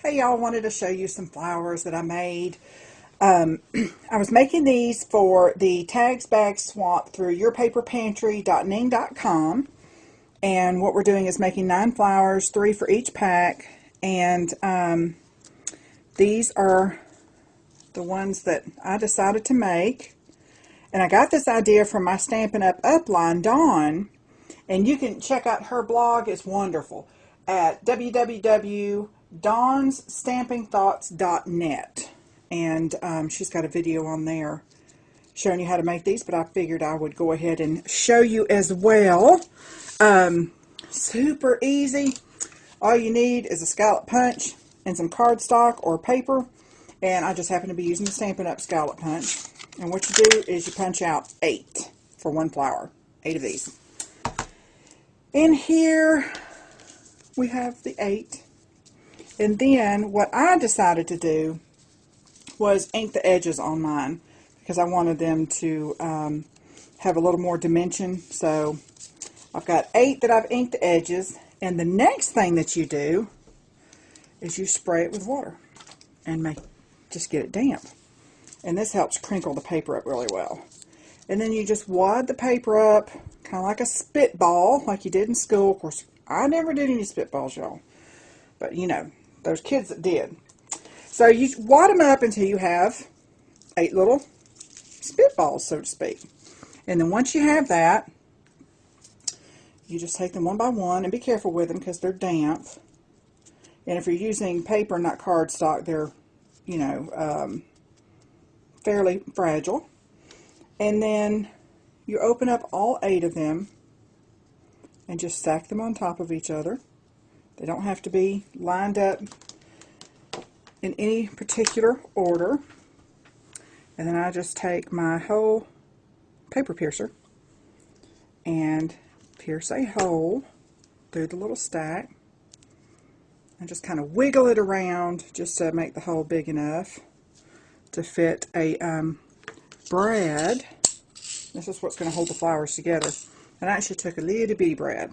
Hey y'all, wanted to show you some flowers that I made. I was making these for the tags bag swap through yourpaperpantry.ning.com, and what we're doing is making 9 flowers, 3 for each pack, and these are the ones that I decided to make. And I got this idea from my Stampin' Up! Upline, Dawn, and you can check out her blog. It's wonderful at www.dawnsstampingthoughts.net, and she's got a video on there showing you how to make these, but I figured I would go ahead and show you as well. Super easy. All you need is a scallop punch and some cardstock or paper, and I just happen to be using the Stampin' Up! Scallop punch. And what you do is you punch out 8 for one flower, 8 of these. In here we have the 8, and then what I decided to do was ink the edges on mine because I wanted them to have a little more dimension. So I've got 8 that I've inked the edges, and the next thing that you do is you spray it with water and just get it damp, and this helps crinkle the paper up really well. And then you just wad the paper up kind of like a spitball, like you did in school. Of course, I never did any spitballs, y'all, but you know, those kids that did. So you wad them up until you have 8 little spitballs, so to speak. And then once you have that, you just take them one by one, and be careful with them because they're damp. And if you're using paper, not cardstock, they're, you know, fairly fragile. And then you open up all 8 of them and just stack them on top of each other. They don't have to be lined up in any particular order. And then I just take my whole paper piercer and pierce a hole through the little stack and just kind of wiggle it around just to make the hole big enough to fit a brad. This is what's going to hold the flowers together. And I actually took a little bitty brad,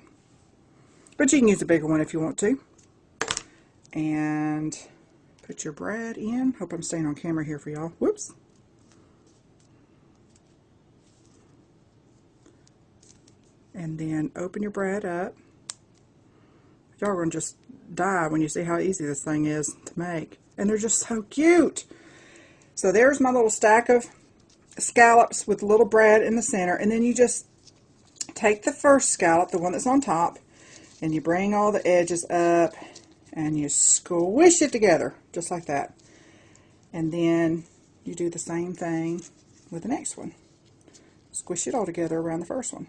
but you can use a bigger one if you want to. And put your brad in. Hope I'm staying on camera here for y'all. Whoops. And then open your brad up. Y'all are going to just die when you see how easy this thing is to make. And they're just so cute. So there's my little stack of scallops with a little brad in the center. And then you just take the first scallop, the one that's on top, and you bring all the edges up and you squish it together just like that. And then you do the same thing with the next one. Squish it all together around the first one.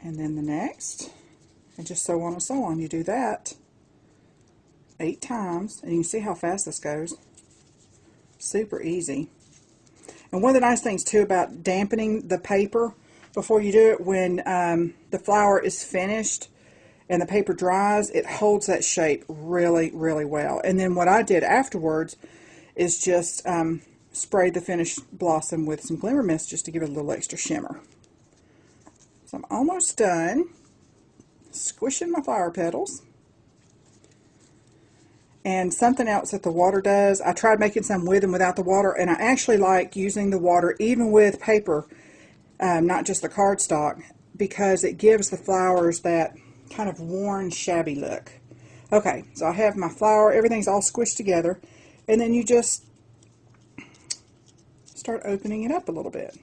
And then the next, and just so on and so on. You do that 8 times, and you can see how fast this goes. Super easy. And one of the nice things too about dampening the paper before you do it, when the flower is finished and the paper dries, it holds that shape really, really well. And then what I did afterwards is just spray the finished blossom with some glimmer mist just to give it a little extra shimmer. So I'm almost done squishing my flower petals. And something else that the water does, I tried making some with and without the water, and I actually like using the water even with paper, not just the cardstock, because it gives the flowers that kind of worn, shabby look. Okay, so I have my flower, everything's all squished together, and then you just start opening it up a little bit.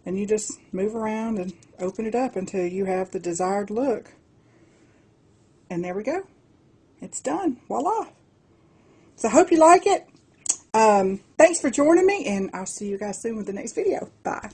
And you just move around and open it up until you have the desired look. And there we go. It's done. Voila. So I hope you like it. Thanks for joining me, and I'll see you guys soon with the next video. Bye.